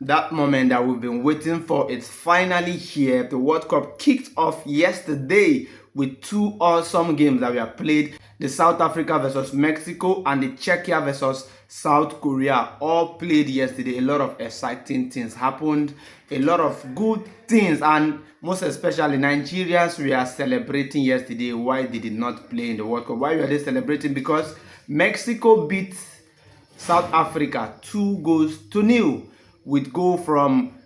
That moment that we've been waiting for is finally here. The World Cup kicked off yesterday with two awesome games that were played. The South Africa versus Mexico and the Czechia versus South Korea all played yesterday. A lot of exciting things happened, a lot of good things, and most especially Nigerians were celebrating yesterday. Why they did not play in the World Cup? Why were they celebrating? Because Mexico beat South Africa 2-0 with goal from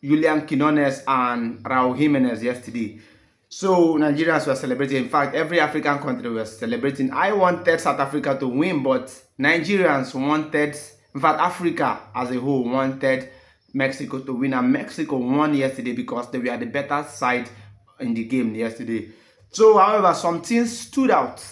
Julian Quinones and Raul Jimenez yesterday. So Nigerians were celebrating. In fact, every African country was celebrating. I wanted South Africa to win, but Nigerians wanted, in fact, Africa as a whole wanted Mexico to win, and Mexico won yesterday because they were the better side in the game yesterday. So, however, some things stood out.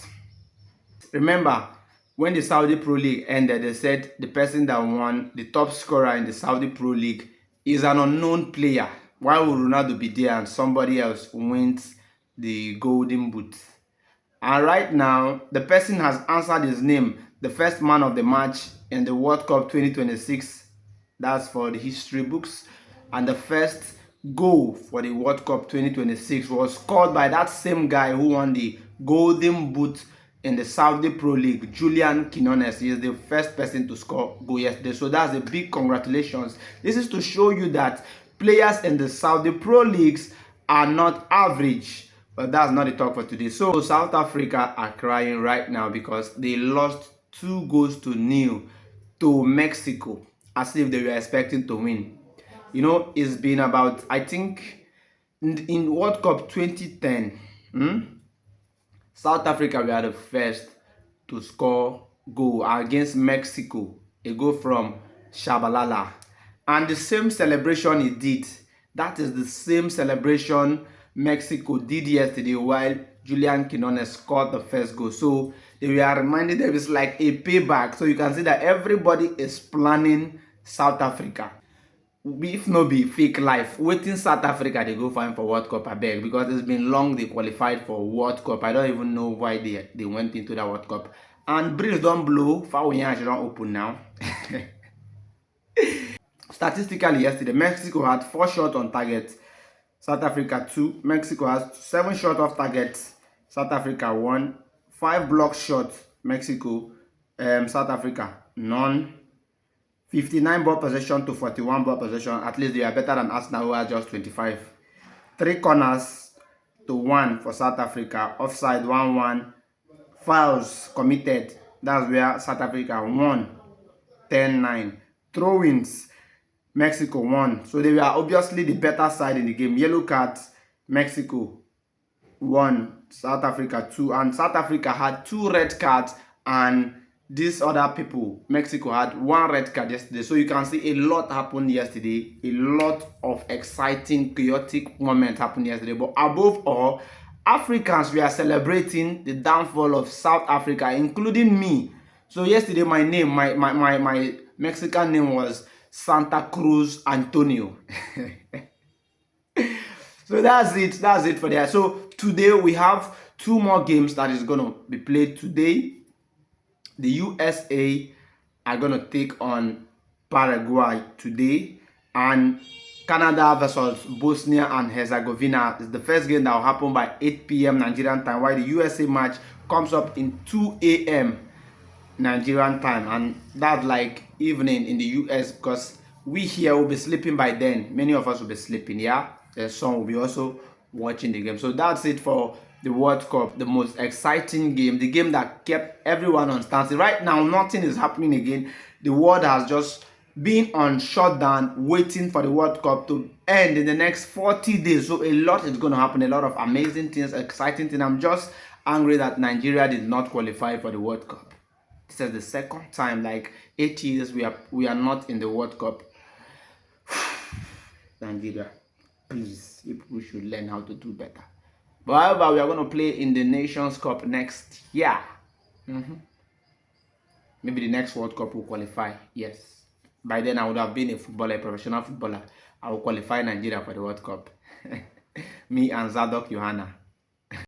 Remember, when the Saudi Pro League ended, they said the person that won, the top scorer in the Saudi Pro League, is an unknown player. Why would Ronaldo be there and somebody else wins the Golden Boot? And right now, the person has answered his name, the first man of the match in the World Cup 2026. That's for the history books. And the first goal for the World Cup 2026 was scored by that same guy who won the Golden Boot in the Saudi Pro League, Julian Quinones. He is the first person to score goal yesterday. So that's a big congratulations. This is to show you that players in the Saudi Pro Leagues are not average. But that's not the talk for today. So South Africa are crying right now because they lost 2-0 to Mexico, as if they were expecting to win. You know, it's been about, I think, in World Cup 2010, South Africa were the first to score goal against Mexico, a goal from Shabalala. And the same celebration he did, that is the same celebration Mexico did yesterday while Julian Quinones scored the first goal. So they were reminded that it's like a payback. So you can see that everybody is planning South Africa. If no be fake life, waiting South Africa they go find for World Cup, I beg, because it's been long they qualified for World Cup. I don't even know why they went into that World Cup. And breeze don't blow, foul yansh don't open now. Statistically yesterday, Mexico had 4 shots on target, South Africa 2. Mexico has 7 shots off target, South Africa 1. 5 block shots, Mexico, South Africa none. 59 ball possession to 41 ball possession. At least they are better than Arsenal, who are just 25. 3 corners to 1 for South Africa. Offside 1-1. Fouls committed. That's where South Africa won 10-9. Throw-ins, Mexico won. So they were obviously the better side in the game. Yellow cards, Mexico 1, South Africa 2. And South Africa had 2 red cards, and these other people, Mexico had 1 red card yesterday. So you can see a lot happened yesterday. A lot of exciting, chaotic moments happened yesterday. But above all, Africans were celebrating the downfall of South Africa, including me. So yesterday, my name, my Mexican name was Santa Cruz Antonio. So that's it for that. So today we have 2 more games that is going to be played today. The USA are going to take on Paraguay today, and Canada versus Bosnia and Herzegovina is the first game that will happen by 8 p.m. Nigerian time, while the USA match comes up in 2 a.m. Nigerian time, and that's like evening in the US, because we here will be sleeping by then. Many of us will be sleeping, yeah? Some will be also watching the game. So that's it for the World Cup, the most exciting game, the game that kept everyone on standstill. Right now, nothing is happening again. The world has just been on shutdown, waiting for the World Cup to end in the next 40 days. So a lot is going to happen, a lot of amazing things, exciting things. I'm just angry that Nigeria did not qualify for the World Cup. This is the second time, like 8 years, we are not in the World Cup. Nigeria, please, people should learn how to do better. But however, we are going to play in the Nations Cup next year. Maybe the next World Cup will qualify. Yes. By then, I would have been a footballer, a professional footballer. I will qualify Nigeria for the World Cup. Me and Zadok Yohana.